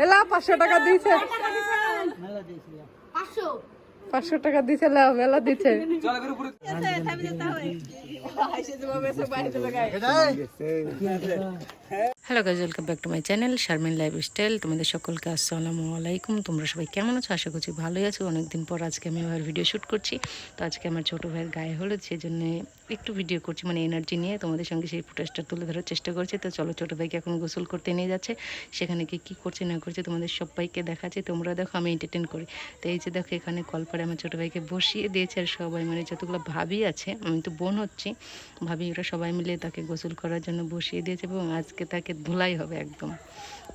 এলা 500 টাকা দিয়েছে, 500 টাকা দিয়েছে, মেলা দিচ্ছে। Hello guys, welcome back to my channel Sharmin lifestyle. তোমাদের সকলকে আসসালামু আলাইকুম। তোমরা সবাই কেমন আছো? আশা করছি ভালোই আছো। অনেকদিন পর আজকে আমি আবার ভিডিও শ্যুট করছি। তো আজকে আমার ছোটো ভাইয়ের গায়ে হলুদ, সেই জন্য একটু ভিডিও করছি, মানে এনার্জি নিয়ে তোমাদের সঙ্গে সেই ফুটেজটা তুলে ধরার চেষ্টা করছি। তো চলো, ছোটো ভাইকে এখন গোসল করতে নিয়ে যাচ্ছে, সেখানে কি কী করছে না করছে তোমাদের সবাইকে দেখাচ্ছে। তোমরা দেখো, আমি এন্টারটেন করি। তো এই যে দেখো, এখানে কলপারে আমার ছোটো ভাইকে বসিয়ে দিয়েছে, আর সবাই মানে যতগুলো ভাবি আছে, আমি তো বোন হচ্ছি, ভাবি ওরা সবাই মিলে তাকে গোসল করার জন্য বসিয়ে দিয়েছে, এবং আজকে তাকে ধুলাই হবে একদম।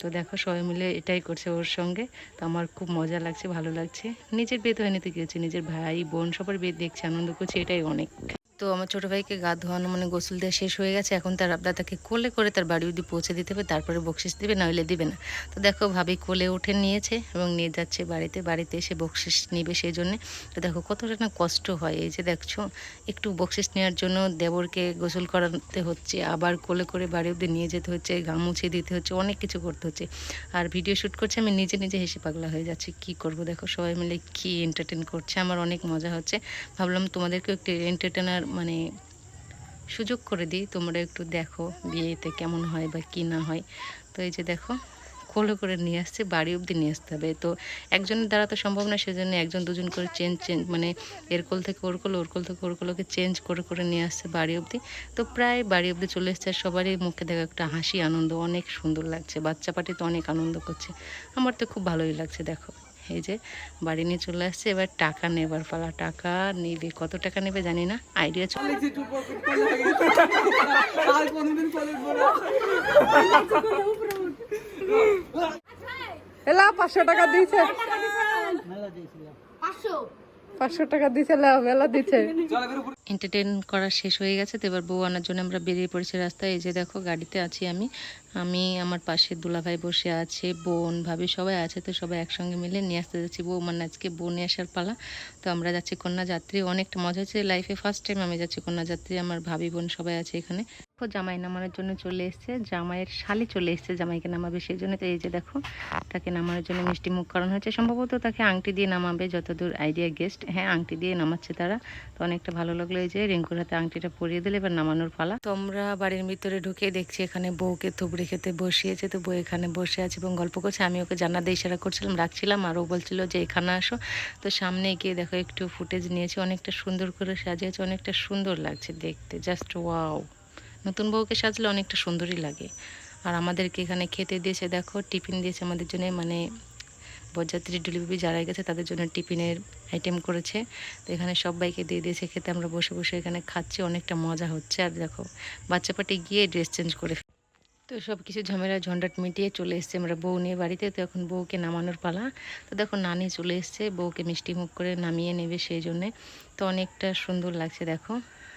তো দেখো, সবাই মিলে এটাই করছে ওর সঙ্গে। তো আমার খুব মজা লাগছে, ভালো লাগছে। নিজের বিয়ে তো হয়নি, তো কি হচ্ছে, নিজের ভাই বোন সবার বিয়ে দেখছে, আনন্দ করছে, এটাই অনেক। তো আমার ছোটো ভাইকে গা ধোয়ানো মানে গোসল দেওয়া শেষ হয়ে গেছে। এখন তার আবদার তাকে কোলে করে তার বাড়ি অবধি পৌঁছে দিতে হবে, তারপরে বকশিস দিবে, নইলে দিবে না। তো দেখো, ভাবি কোলে উঠে নিয়েছে এবং নিয়ে যাচ্ছে বাড়িতে এসে বকশিস নিবে সেই জন্যে। তো দেখো কতটা না কষ্ট হয়। এই যে দেখছো, একটু বকশিস নেওয়ার জন্য দেবরকে গোসল করাতে হচ্ছে, আবার কোলে করে বাড়ি অবধি নিয়ে যেতে হচ্ছে, গা মুছিয়ে দিতে হচ্ছে, অনেক কিছু করতে হচ্ছে। আর ভিডিও শ্যুট করছে, আমি নিজে নিজে হেসে পাগলা হয়ে যাচ্ছি। কি করব, দেখো সবাই মিলে কি এন্টারটেন করছে, আমার অনেক মজা হচ্ছে। ভাবলাম তোমাদেরকেও একটু এন্টারটেনার মানে সুযোগ করে দিই, তোমরা একটু দেখো বিয়েতে কেমন হয় বা কি না হয়। তো এই যে দেখো, কোলে করে নিয়ে আসছে, বাড়ি অবধি নিয়ে আসতে হবে। তো একজনের দ্বারা তো সম্ভব না, সেজন্য একজন দুজন করে চেঞ্জ মানে এর কোল থেকে ওর কোল, ওর কোল থেকে ওর কোলকে চেঞ্জ করে করে নিয়ে আসছে বাড়ি অবধি। তো প্রায় বাড়ি অবধি চলে এসছে, আর সবারই মুখে দেখা একটা হাসি, আনন্দ, অনেক সুন্দর লাগছে। বাচ্চা পার্টি তো অনেক আনন্দ করছে, আমার তো খুব ভালোই লাগছে। দেখো এই যে বাড়ি নিয়ে চলে আসছে, এবার টাকা নেবার পালা। টাকা নেবে, কত টাকা নেবে জানি না, আইডিয়া চলে। এলা 500 টাকা দিয়েছে, 500 টাকা দিছে, মেলা দিচ্ছে। এন্টারটেন করা শেষ হয়ে গেছে, তো এবার বউ আনার জন্য আমরা বেরিয়ে পড়েছি রাস্তায়। এই যে দেখো, গাড়িতে আছি আমি আমার পাশে দুলাভাই বসে আছে, বোন ভাবি সবাই আছে। তো সবাই একসঙ্গে মিলে নিয়ে আসতে যাচ্ছি বউ, মানে আজকে বউ নিয়ে আসার পালা। তো আমরা যাচ্ছি কন্যাযাত্রী, অনেকটা মজা হচ্ছে, লাইফে ফার্স্ট টাইম আমি যাচ্ছি কন্যাযাত্রী। আমার ভাবি বোন সবাই আছে এখানে। জামাই নামানোর জন্য চলে এসছে, জামাইয়ের শালি চলে এসছে জামাইকে নামাবে সেই জন্য। তো এই যে দেখো, তাকে নামানোর জন্য মিষ্টি মুখ করানো হয়েছে, সম্ভবত তাকে আংটি দিয়ে নামাবে যতদূর আইডিয়া গেস্ট। হ্যাঁ, আংটি দিয়ে নামাচ্ছে তারা। তো অনেকটা ভালো লাগলো। এই যে রিঙ্কুর হাতে আংটিটা পরিয়ে দিলে এবার নামানোর পালা। তো আমরা বাড়ির ভিতরে ঢুকে দেখছি এখানে বউকে থুবড়ি খেতে বসিয়েছে। তো বউ এখানে বসে আছে এবং গল্প করছে, আমি ওকে জানা দিয়ে ইশারা করছিলাম, রাখছিলাম, আর ও বলছিল যে এখানে আসো। তো সামনে গিয়ে দেখো একটু ফুটেজ নিয়েছে, অনেকটা সুন্দর করে সাজিয়েছে, অনেকটা সুন্দর লাগছে দেখতে, জাস্ট ওয়াও। নতুন বউকে সাজলে অনেকটা সুন্দরই লাগে। আর আমাদেরকে এখানে খেতে দিয়েছে, দেখো টিফিন দিয়েছে আমাদের জন্য, মানে বরযাত্রী ডেলিভারি যারা গেছে তাদের জন্য টিফিনের আইটেম করেছে। তো এখানে সবাইকে দিয়ে দিয়েছে খেতে, আমরা বসে বসে এখানে খাচ্ছি, অনেকটা মজা হচ্ছে। আর দেখো, বাচ্চা পার্টি গিয়ে ড্রেস চেঞ্জ করে, তো সব কিছু ঝামেলা ঝঞ্ঝাট মিটিয়ে চলে এসছে আমরা বউ নিয়ে বাড়িতে। তো এখন বউকে নামানোর পালা। তো দেখো, নানি চলে এসছে, বউকে মিষ্টি মুখ করে নামিয়ে নেবে সেই জন্যে। তো অনেকটা সুন্দর লাগছে। দেখো,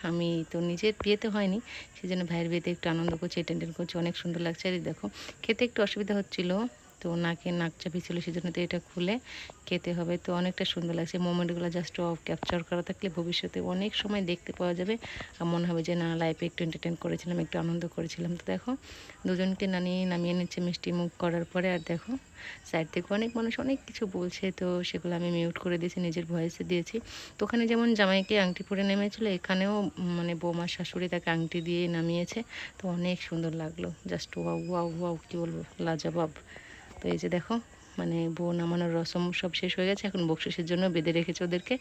আমি তো নিজের বিয়েতে হয়নি, সেই জন্য ভাইয়ের বিয়েতে একটু আনন্দ করছি, টেন্ডেন করছি, অনেক সুন্দর লাগছে। আর দেখো, খেতে একটু অসুবিধা হচ্ছিলো, তো নাকে নাক চাপি ছিল, সেই জন্য তো এটা খুলে খেতে হবে। তো অনেকটা সুন্দর লাগছে, মোমেন্টগুলো জাস্ট ক্যাপচার করা থাকলে ভবিষ্যতে অনেক সময় দেখতে পাওয়া যাবে, আর মনে হবে যে না, লাইফে একটু এন্টারটেন করেছিলাম, একটু আনন্দ করেছিলাম। তো দেখো, দুজনকে নামিয়ে নিচ্ছে মিষ্টি মুখ করার পরে। আর দেখো, সাইড থেকে অনেক মানুষ অনেক কিছু বলছে, তো সেগুলো আমি মিউট করে দিয়েছি, নিজের ভয়েসে দিয়েছি। তো ওখানে যেমন জামাইকে আংটি পরে নেমেছিল, এখানেও মানে বৌমার শাশুড়ি তাকে আংটি দিয়ে নামিয়েছে। তো অনেক সুন্দর লাগলো, জাস্ট ওয়াও ওয়াও ওয়াও, কী বলবো, লাজবাব। তো এই যে দেখো, মানে বউ নামানোর রসম সব শেষ হয়ে গেছে, এখন বকশিসের জন্য বেঁধে রেখেছে ওদেরকে।